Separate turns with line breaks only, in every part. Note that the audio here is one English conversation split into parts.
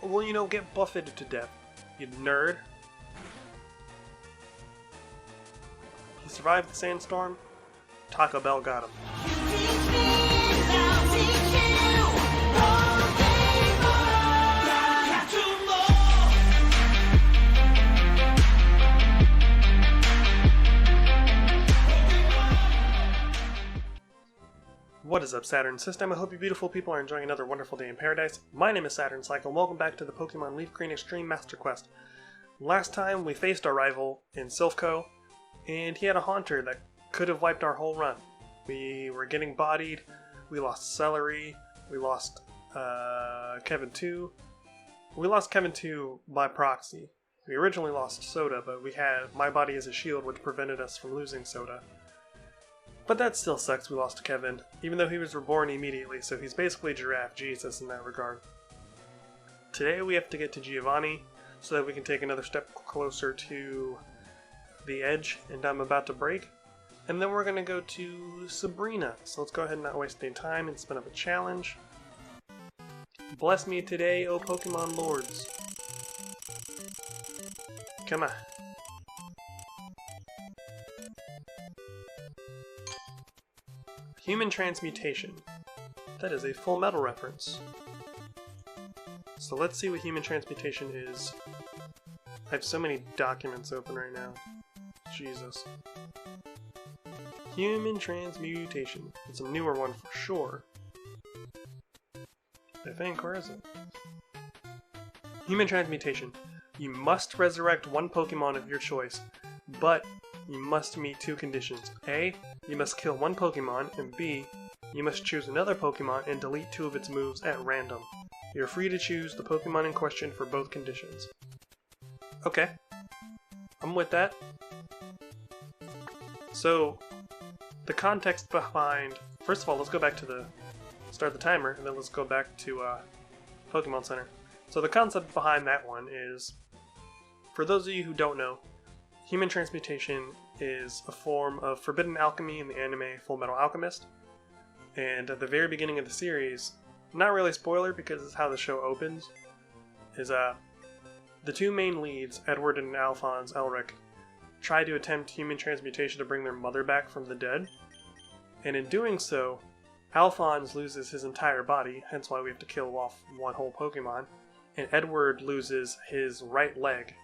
Well, you know, get buffeted to death, you nerd. He survived the sandstorm. Taco Bell got him. What is up, Saturn System? I hope you beautiful people are enjoying another wonderful day in paradise. My name is Saturn Cycle, and welcome back to the Pokemon LeafGreen Extreme Master Quest. Last time we faced our rival in Silphco, and he had a Haunter that could have wiped our whole run. We were getting bodied, we lost Celery, we lost Kevin 2. We lost Kevin 2 by proxy. We originally lost Soda, but we had My Body as a Shield, which prevented us from losing Soda. But that still sucks we lost to Kevin, even though he was reborn immediately, so he's basically Giraffe Jesus in that regard. Today we have to get to Giovanni, so that we can take another step closer to the edge, and I'm about to break. And then we're going to go to Sabrina, so let's go ahead and not waste any time and spin up a challenge. Bless me today, O Pokemon Lords. Come on. Human transmutation. That is a Full Metal reference. So let's see what human transmutation is. I have so many documents open right now. Jesus. Human transmutation. It's a newer one for sure. I think, where is it? Human transmutation. You must resurrect one Pokemon of your choice, but you must meet two conditions. A, you must kill one Pokemon, and B, you must choose another Pokemon and delete two of its moves at random. You're free to choose the Pokemon in question for both conditions. Okay. I'm with that. So, the context behind... First of all, let's go back to start the timer, and then let's go back to Pokemon Center. So the concept behind that one is, for those of you who don't know, human transmutation is a form of forbidden alchemy in the anime Full Metal Alchemist. And at the very beginning of the series, not really a spoiler because it's how the show opens, is the two main leads, Edward and Alphonse Elric, try to attempt human transmutation to bring their mother back from the dead. And in doing so, Alphonse loses his entire body, hence why we have to kill off one whole Pokemon, and Edward loses his right leg.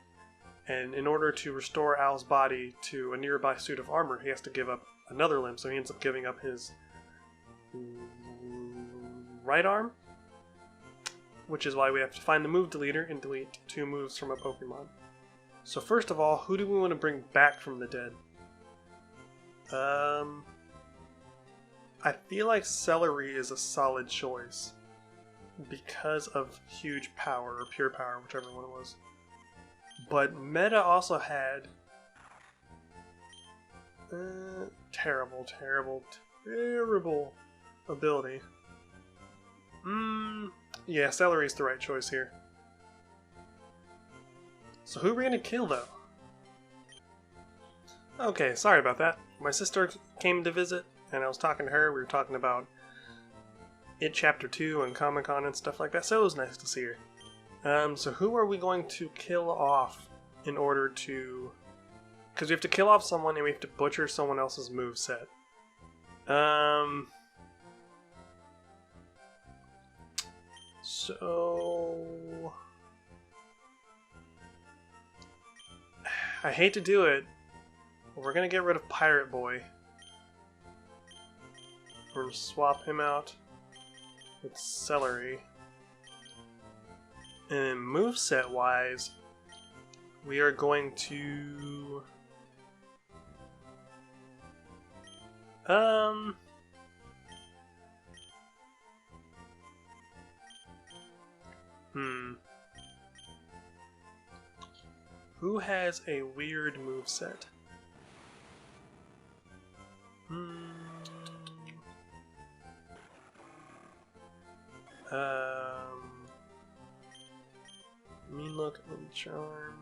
And in order to restore Al's body to a nearby suit of armor, he has to give up another limb, so he ends up giving up his right arm, which is why we have to find the move deleter and delete two moves from a Pokemon. So first of all, who do we want to bring back from the dead? I feel like Celery is a solid choice because of huge power, or pure power, whichever one it was. But Meta also had terrible ability. Yeah, Celery's the right choice here. So who are we gonna kill, though? Okay, sorry about that. My sister came to visit, and I was talking to her. We were talking about It Chapter 2 and Comic-Con and stuff like that, so it was nice to see her. So who are we going to kill off in order to... Because we have to kill off someone and we have to butcher someone else's moveset. So... I hate to do it, but we're going to get rid of Pirate Boy. We're going to swap him out with Celery. And moveset wise, we are going to who has a weird moveset? Mean Look and Charm.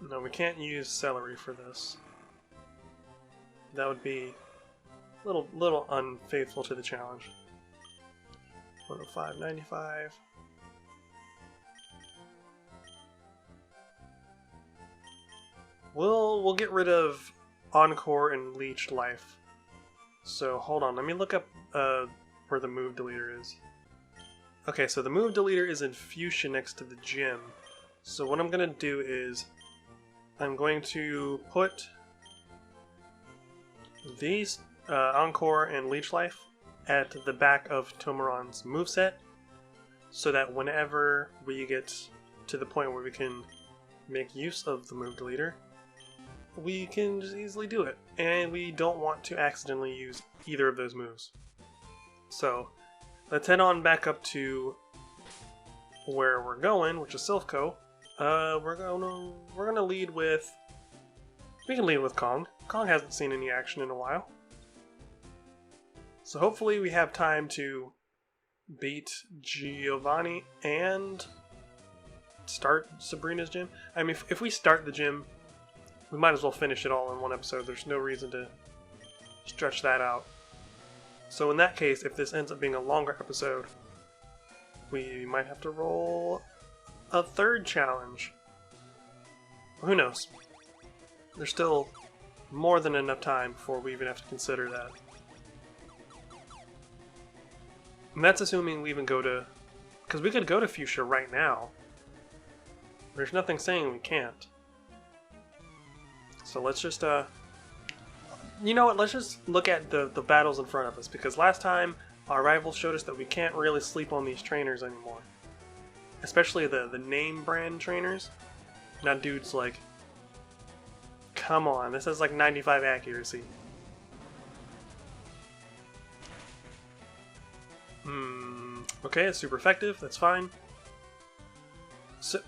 No, we can't use Celery for this. That would be a little unfaithful to the challenge. 105.95. We'll get rid of Encore and Leech Life. So hold on, let me look up where the move deleter is. Okay, so the move deleter is in Fuchsia next to the gym. So what I'm gonna do is I'm going to put these Encore and Leech Life at the back of Tomaron's moveset, so that whenever we get to the point where we can make use of the move deleter, we can just easily do it, and we don't want to accidentally use either of those moves. So let's head on back up to where we're going, which is Silphco. We're gonna lead with. We can lead with Kong. Kong hasn't seen any action in a while, so hopefully we have time to beat Giovanni and start Sabrina's gym. I mean, if we start the gym, we might as well finish it all in one episode. There's no reason to stretch that out. So in that case, if this ends up being a longer episode, we might have to roll a third challenge. Who knows? There's still more than enough time before we even have to consider that. And that's assuming we even go to... Because we could go to Fuchsia right now. There's nothing saying we can't. So let's just, you know what, let's just look at the battles in front of us, because last time our rivals showed us that we can't really sleep on these trainers anymore. Especially the name brand trainers. Now dude's like, come on, this has like 95 accuracy. Okay, it's super effective, that's fine. So,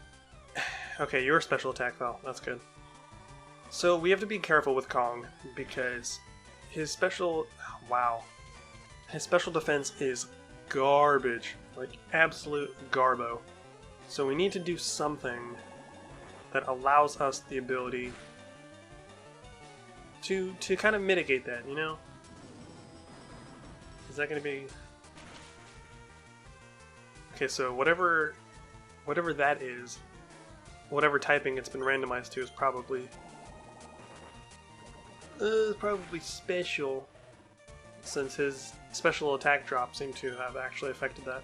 okay, your special attack fell, that's good. So we have to be careful with Kong, because his special... wow. His special defense is garbage. Like, absolute garbo. So we need to do something that allows us the ability to kind of mitigate that, you know? Is that going to be... Okay, so whatever that is, whatever typing it's been randomized to is probably special, since his special attack drop seemed to have actually affected that.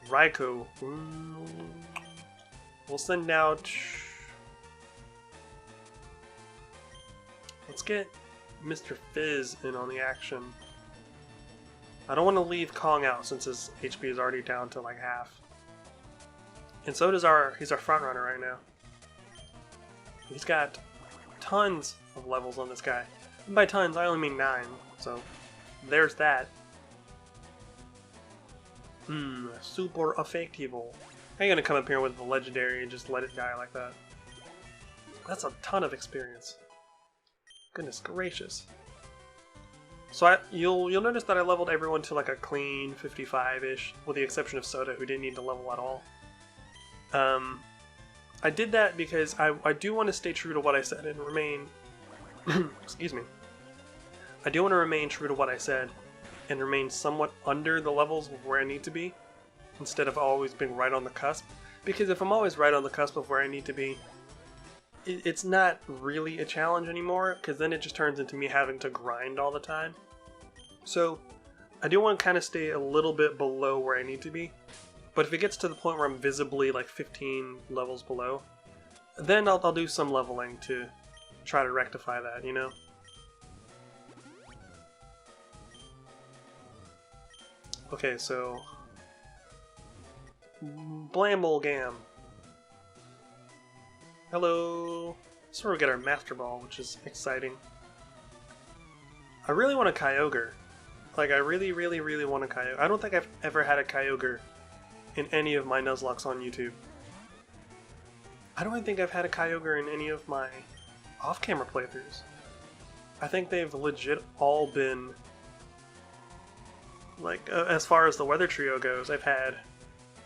Raikou. We'll send out... Let's get Mr. Fizz in on the action. I don't want to leave Kong out since his HP is already down to like half. And so does he's our front runner right now. He's got tons of levels on this guy. And by tons, I only mean 9, so there's that. Super effectivo. I'm gonna come up here with the legendary and just let it die like that. That's a ton of experience. Goodness gracious. So you'll notice that I leveled everyone to like a clean 55-ish, with the exception of Soda, who didn't need to level at all. I did that because I do want to stay true to what I said and remain... excuse me. I do want to remain true to what I said and remain somewhat under the levels of where I need to be, instead of always being right on the cusp. Because if I'm always right on the cusp of where I need to be, it's not really a challenge anymore, because then it just turns into me having to grind all the time. So I do want to kind of stay a little bit below where I need to be, but if it gets to the point where I'm visibly like 15 levels below, then I'll do some leveling to try to rectify that, you know? Okay, so... Blamble Gam. Hello! This is where we get our Master Ball, which is exciting. I really want a Kyogre. Like, I really want a Kyogre. I don't think I've ever had a Kyogre in any of my Nuzlocks on YouTube. I don't even think I've had a Kyogre in any of my off-camera playthroughs. I think they've legit all been... Like, as far as the Weather Trio goes, I've had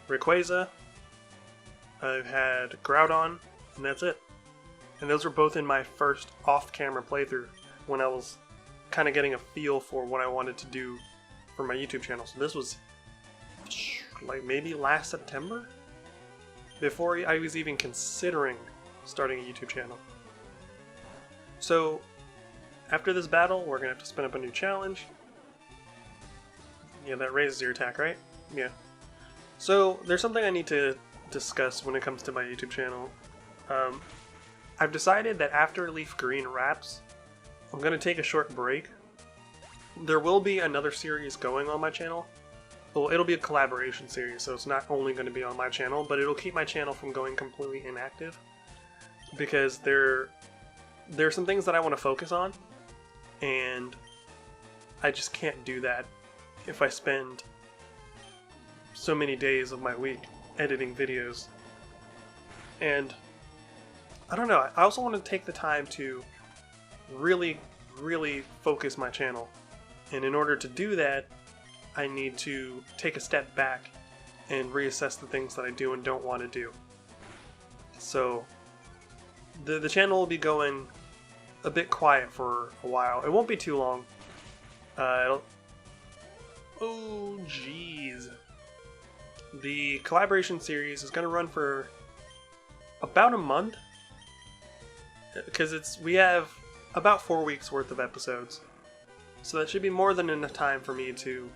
Rayquaza, I've had Groudon, and that's it. And those were both in my first off-camera playthrough, when I was kind of getting a feel for what I wanted to do for my YouTube channel. So this was like maybe last September? Before I was even considering starting a YouTube channel. So, after this battle, we're gonna have to spin up a new challenge. Yeah, that raises your attack, right? Yeah. So, there's something I need to discuss when it comes to my YouTube channel. I've decided that after LeafGreen wraps, I'm gonna take a short break. There will be another series going on my channel. Well, it'll be a collaboration series, so it's not only going to be on my channel, but it'll keep my channel from going completely inactive. Because there are some things that I want to focus on, and I just can't do that if I spend so many days of my week editing videos. And I don't know, I also want to take the time to really focus my channel. And in order to do that, I need to take a step back and reassess the things that I do and don't want to do. So the channel will be going a bit quiet for a while. It won't be too long. Oh jeez. The collaboration series is going to run for about a month, because we have about 4 weeks worth of episodes. So that should be more than enough time for me to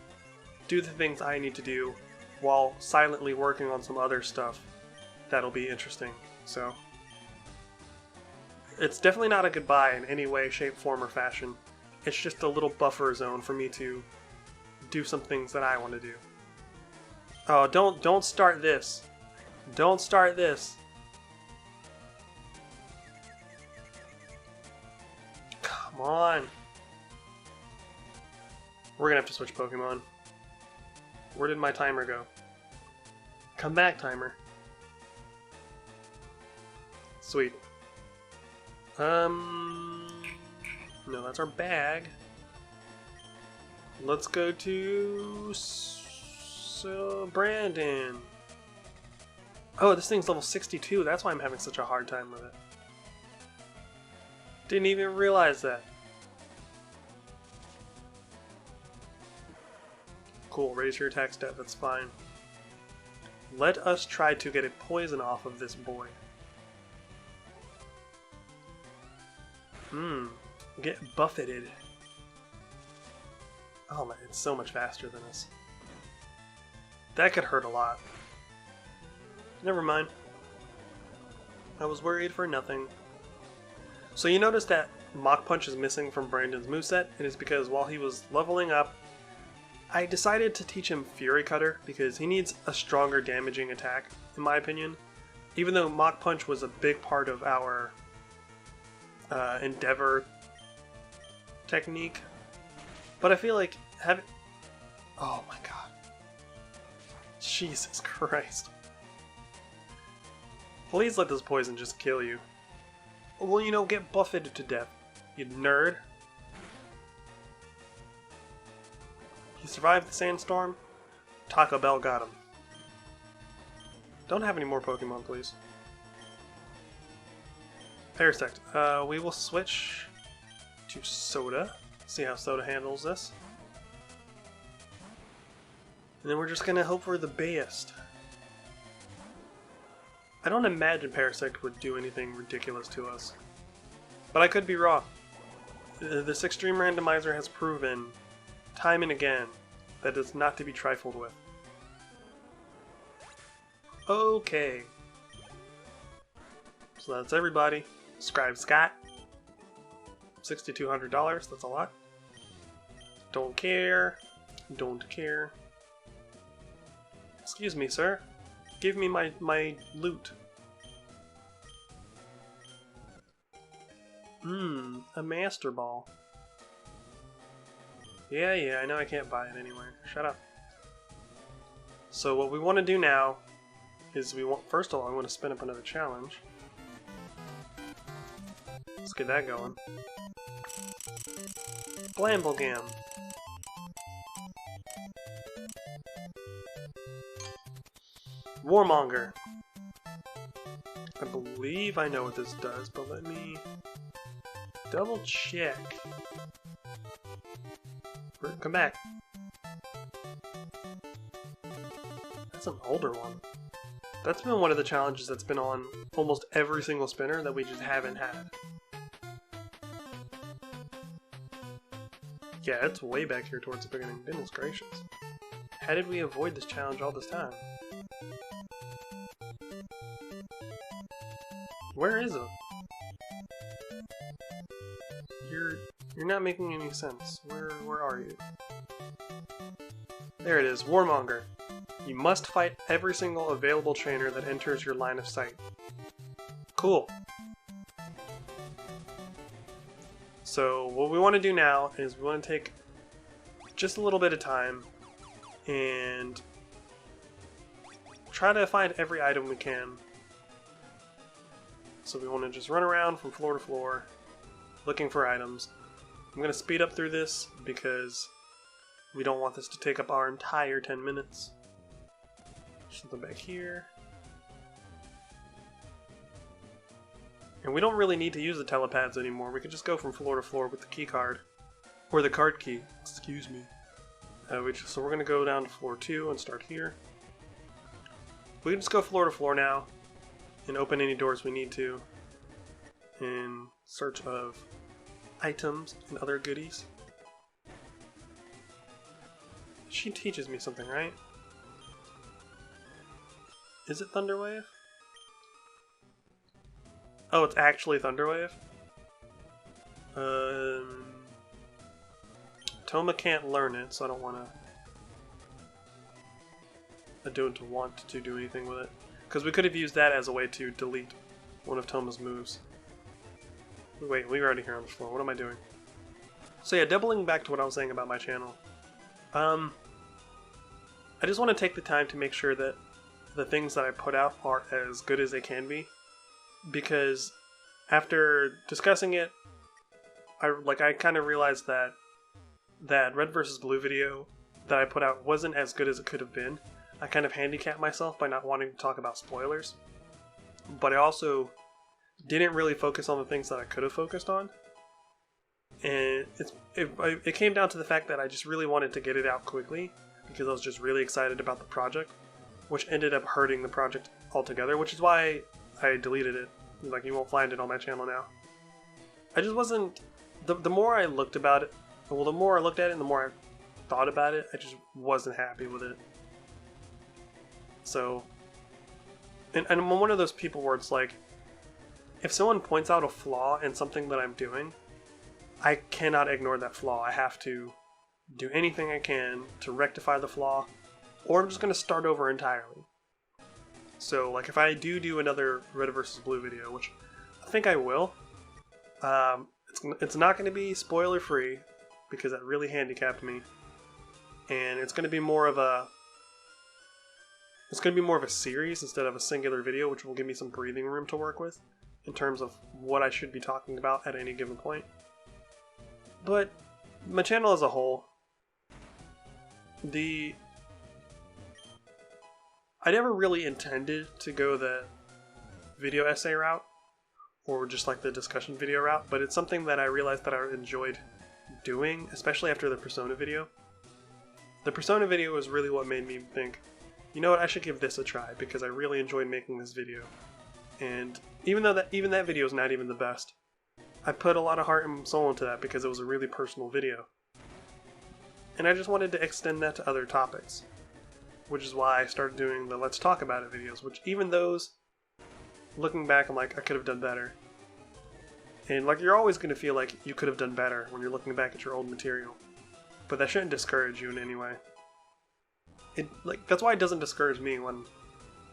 do the things I need to do while silently working on some other stuff that'll be interesting. So it's definitely not a goodbye in any way, shape, form, or fashion. It's just a little buffer zone for me to do some things that I want to do. Oh, don't start this. Don't start this. Come on. We're gonna have to switch Pokemon. Where did my timer go? Come back, timer. Sweet. No, that's our bag. Let's go to Brandon. Oh, this thing's level 62. That's why I'm having such a hard time with it. Didn't even realize that. Cool, raise your attack stat, that's fine. Let us try to get a poison off of this boy. Get buffeted. Oh man, it's so much faster than us. That could hurt a lot. Never mind. I was worried for nothing. So you notice that Mach Punch is missing from Brandon's moveset, and it's because while he was leveling up, I decided to teach him Fury Cutter because he needs a stronger damaging attack, in my opinion. Even though Mach Punch was a big part of our Endeavor technique. But I feel like having... Oh my god. Jesus Christ. Please let this poison just kill you. Well, you know, get buffeted to death, you nerd. He survived the sandstorm. Taco Bell got him. Don't have any more Pokemon, please. Parasect. We will switch to Soda. See how Soda handles this. And then we're just gonna hope for the best. I don't imagine Parasect would do anything ridiculous to us. But I could be wrong. This extreme randomizer has proven time and again that it's not to be trifled with. Okay. So that's everybody. Scribe Scott. $6,200, that's a lot. Don't care. Don't care. Excuse me, sir. Give me my loot. A Master Ball. Yeah, I know I can't buy it anywhere. Shut up. So what we want to do now is first of all, I want to spin up another challenge. Let's get that going. Blamblegam. Warmonger. I believe I know what this does, but let me double check. Come back. That's an older one. That's been one of the challenges that's been on almost every single spinner that we just haven't had. Yeah, it's way back here towards the beginning. Goodness gracious. How did we avoid this challenge all this time? Where is it? You're not making any sense. Where are you? There it is, Warmonger. You must fight every single available trainer that enters your line of sight. Cool. So what we want to do now is we want to take just a little bit of time and try to find every item we can. So we want to just run around from floor to floor looking for items. I'm going to speed up through this because we don't want this to take up our entire 10 minutes. Something back here. And we don't really need to use the telepads anymore. We could just go from floor to floor with the key card. Or the card key, excuse me. So we're going to go down to floor 2 and start here. We can just go floor to floor now and open any doors we need to in search of items and other goodies. She teaches me something, right? Is it Thunderwave? Oh, it's actually Thunderwave? Toma can't learn it, so I don't want to... I don't want to do anything with it. Because we could have used that as a way to delete one of Toma's moves. Wait, we're already here on the floor. What am I doing? So yeah, doubling back to what I was saying about my channel. I just want to take the time to make sure that the things that I put out are as good as they can be. Because after discussing it, I kind of realized that red versus blue video that I put out wasn't as good as it could have been. I kind of handicapped myself by not wanting to talk about spoilers. But I also didn't really focus on the things that I could have focused on. And it came down to the fact that I just really wanted to get it out quickly because I was just really excited about the project, which ended up hurting the project altogether, which is why I deleted it. Like, you won't find it on my channel now. I just wasn't... The more I looked about it... Well, the more I looked at it and the more I thought about it, I just wasn't happy with it. So... And I'm one of those people where it's like, if someone points out a flaw in something that I'm doing, I cannot ignore that flaw. I have to do anything I can to rectify the flaw, or I'm just going to start over entirely. So, like, if I do another red versus blue video, which I think I will, it's not going to be spoiler free because that really handicapped me, and it's going to be more of a series instead of a singular video, which will give me some breathing room to work with in terms of what I should be talking about at any given point. But my channel as a whole, I never really intended to go the video essay route, or just like the discussion video route, but it's something that I realized that I enjoyed doing, especially after the Persona video. The Persona video was really what made me think, you know what, I should give this a try, because I really enjoyed making this video. And even that video is not even the best, I put a lot of heart and soul into that because it was a really personal video. And I just wanted to extend that to other topics, which is why I started doing the Let's Talk About It videos, which even those, looking back, I'm like, I could have done better. And like, you're always going to feel like you could have done better when you're looking back at your old material. But that shouldn't discourage you in any way. That's why it doesn't discourage me when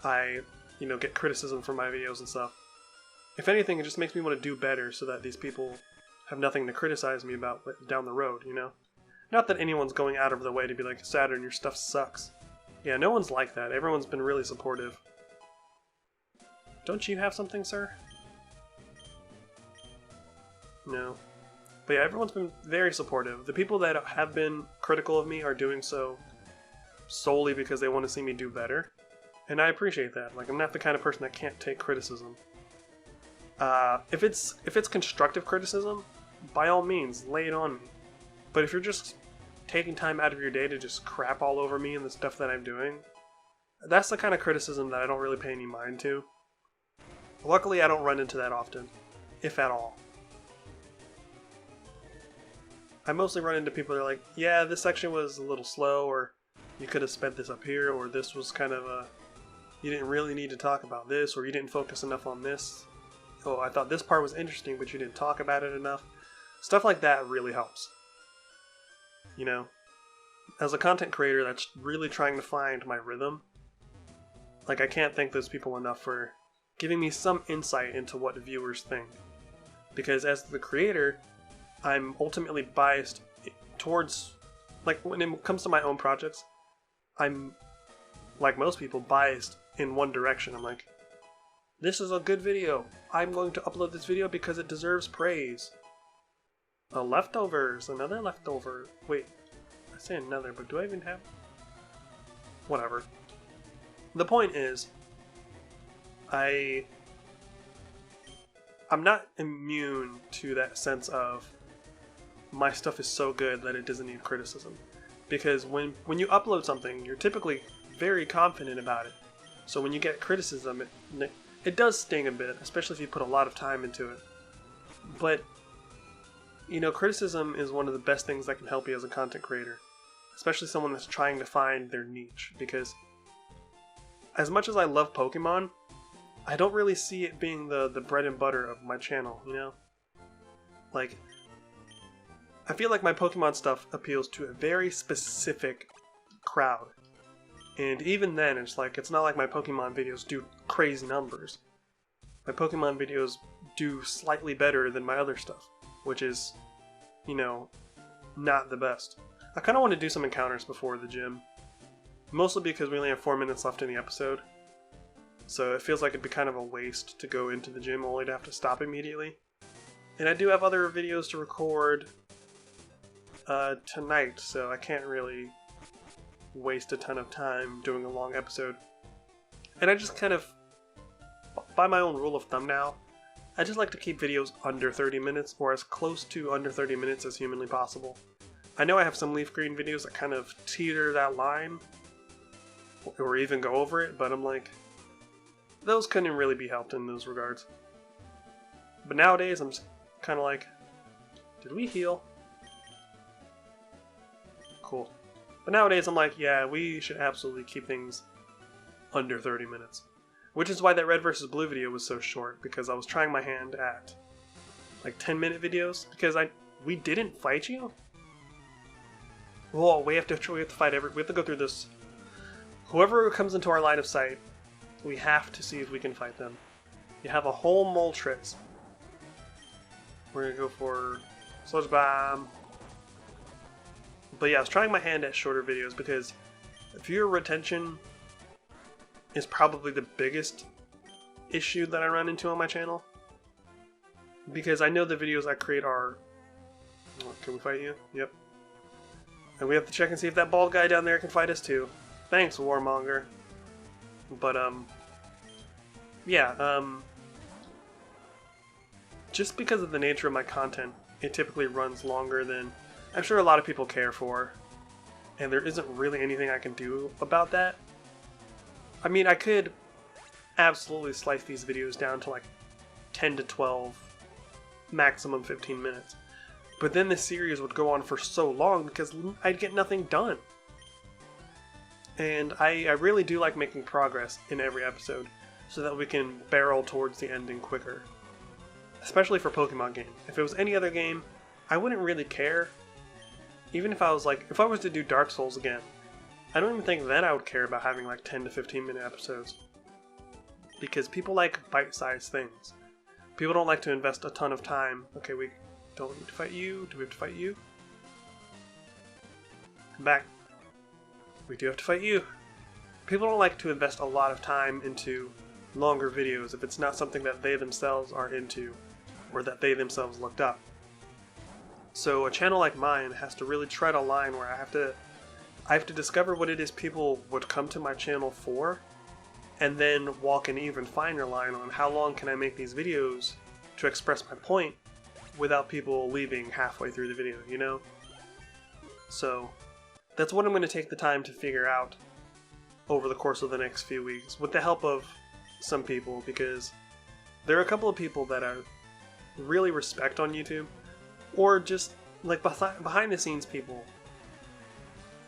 I, get criticism for my videos and stuff. If anything, it just makes me want to do better so that these people have nothing to criticize me about down the road, Not that anyone's going out of their way to be like, Saturn, your stuff sucks. Yeah, no one's like that. Everyone's been really supportive. Don't you have something, sir? No. But yeah, everyone's been very supportive. The people that have been critical of me are doing so solely because they want to see me do better. And I appreciate that. Like, I'm not the kind of person that can't take criticism. If it's constructive criticism, by all means, lay it on me. But if you're just taking time out of your day to just crap all over me and the stuff that I'm doing, That's the kind of criticism that I don't really pay any mind to. Luckily, I don't run into that often, if at all. I mostly run into people that are like, yeah, this section was a little slow, or you could have sped this up here, or this was kind of a, you didn't really need to talk about this, or you didn't focus enough on this. Oh, I thought this part was interesting, but you didn't talk about it enough. Stuff like that really helps. You know, as a content creator that's really trying to find my rhythm, like I can't thank those people enough for giving me some insight into what viewers think. Because as the creator, I'm ultimately biased towards, like when it comes to my own projects, I'm, like most people, biased in one direction. I'm like, this is a good video. I'm going to upload this video because it deserves praise. Leftovers, another leftover. Wait, I say another, but do I even have? Whatever. The point is, I'm not immune to that sense of my stuff is so good that it doesn't need criticism. Because when you upload something, you're typically very confident about it. So when you get criticism, it does sting a bit, especially if you put a lot of time into it. But, you know, criticism is one of the best things that can help you as a content creator. Especially someone that's trying to find their niche. Because as much as I love Pokemon, I don't really see it being the bread and butter of my channel, you know? Like, I feel like my Pokemon stuff appeals to a very specific crowd. And even then, it's not like my Pokemon videos do crazy numbers. My Pokemon videos do slightly better than my other stuff, which is, you know, not the best. I kind of want to do some encounters before the gym. Mostly because we only have 4 minutes left in the episode. So it feels like it'd be kind of a waste to go into the gym only to have to stop immediately. And I do have other videos to record tonight, so I can't really waste a ton of time doing a long episode. And I just kind of, by my own rule of thumb now, I just like to keep videos under 30 minutes, or as close to under 30 minutes as humanly possible. I know I have some LeafGreen videos that kind of teeter that line, or even go over it, but I'm like, those couldn't really be helped in those regards. But nowadays, I'm just kind of like, did we heal? Cool. But nowadays, I'm like, yeah, we should absolutely keep things under 30 minutes. Which is why that red versus blue video was so short, because I was trying my hand at like 10-minute videos, because we didn't fight you? Whoa, we have to fight we have to go through this. Whoever comes into our line of sight, we have to see if we can fight them. You have a whole Moltres. We're gonna go for Sludge Bomb. But yeah, I was trying my hand at shorter videos because viewer retention is probably the biggest issue that I run into on my channel. Because I know the videos I create are... Oh, can we fight you? Yep. And we have to check and see if that bald guy down there can fight us too. Thanks, Warmonger. But, yeah, just because of the nature of my content, it typically runs longer than I'm sure a lot of people care for. And there isn't really anything I can do about that. I mean, I could absolutely slice these videos down to like 10 to 12, maximum 15 minutes. But then this series would go on for so long because I'd get nothing done. And I really do like making progress in every episode so that we can barrel towards the ending quicker. Especially for Pokemon game. If it was any other game, I wouldn't really care. Even if I was like, if I was to do Dark Souls again, I don't even think then I would care about having like 10 to 15 minute episodes. Because people like bite-sized things. People don't like to invest a ton of time. Okay, we don't need to fight you. Do we have to fight you? Come back. We do have to fight you. People don't like to invest a lot of time into longer videos if it's not something that they themselves are into or that they themselves looked up. So a channel like mine has to really tread a line where I have to discover what it is people would come to my channel for, and then walk an even finer line on how long can I make these videos to express my point without people leaving halfway through the video, you know? So that's what I'm going to take the time to figure out over the course of the next few weeks with the help of some people, because there are a couple of people that I really respect on YouTube, or just like behind the scenes people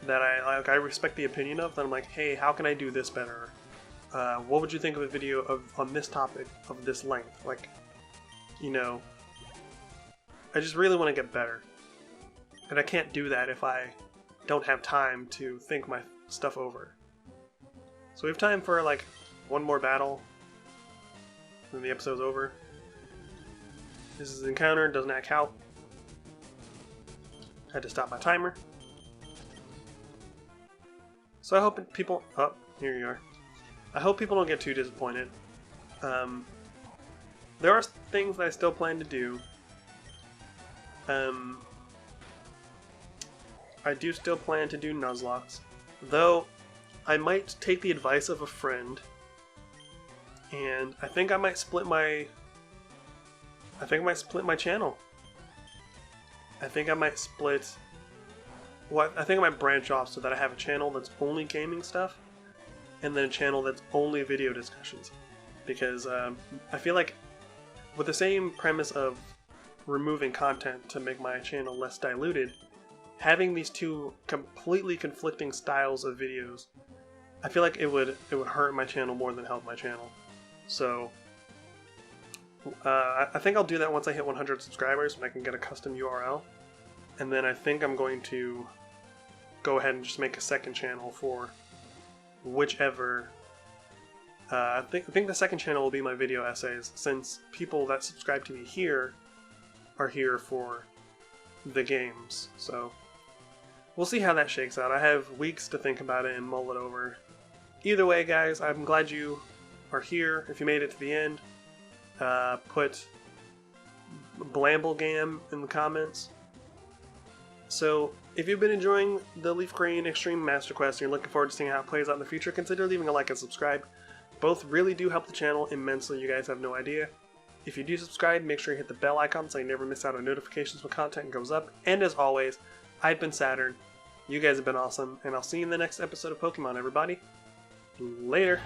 that I respect the opinion of, that I'm like, hey, how can I do this better? What would you think of a video on this topic of this length? Like, you know, I just really want to get better. And I can't do that if I don't have time to think my stuff over. So we have time for like one more battle, then the episode's over. This is an encounter, doesn't act out. Had to stop my timer. So I hope people... Oh, here you are. I hope people don't get too disappointed. There are things that I still plan to do. I do still plan to do nuzlocks, though I might take the advice of a friend, and I think I might split my... channel. I think I might split... Well, I think I might branch off so that I have a channel that's only gaming stuff, and then a channel that's only video discussions. Because I feel like with the same premise of removing content to make my channel less diluted, having these two completely conflicting styles of videos, I feel like it would hurt my channel more than help my channel. So I think I'll do that once I hit 100 subscribers, when I can get a custom URL. And then I think I'm going to go ahead and just make a second channel for whichever... I think the second channel will be my video essays, since people that subscribe to me here are here for the games. So we'll see how that shakes out. I have weeks to think about it and mull it over. Either way, guys, I'm glad you are here. If you made it to the end, put Blamblegam in the comments. So if you've been enjoying the LeafGreen Extreme Master Quest and you're looking forward to seeing how it plays out in the future, consider leaving a like and subscribe. Both really do help the channel immensely, you guys have no idea. If you do subscribe, make sure you hit the bell icon so you never miss out on notifications when content goes up. And as always, I've been Saturn, you guys have been awesome, and I'll see you in the next episode of Pokemon, everybody. Later!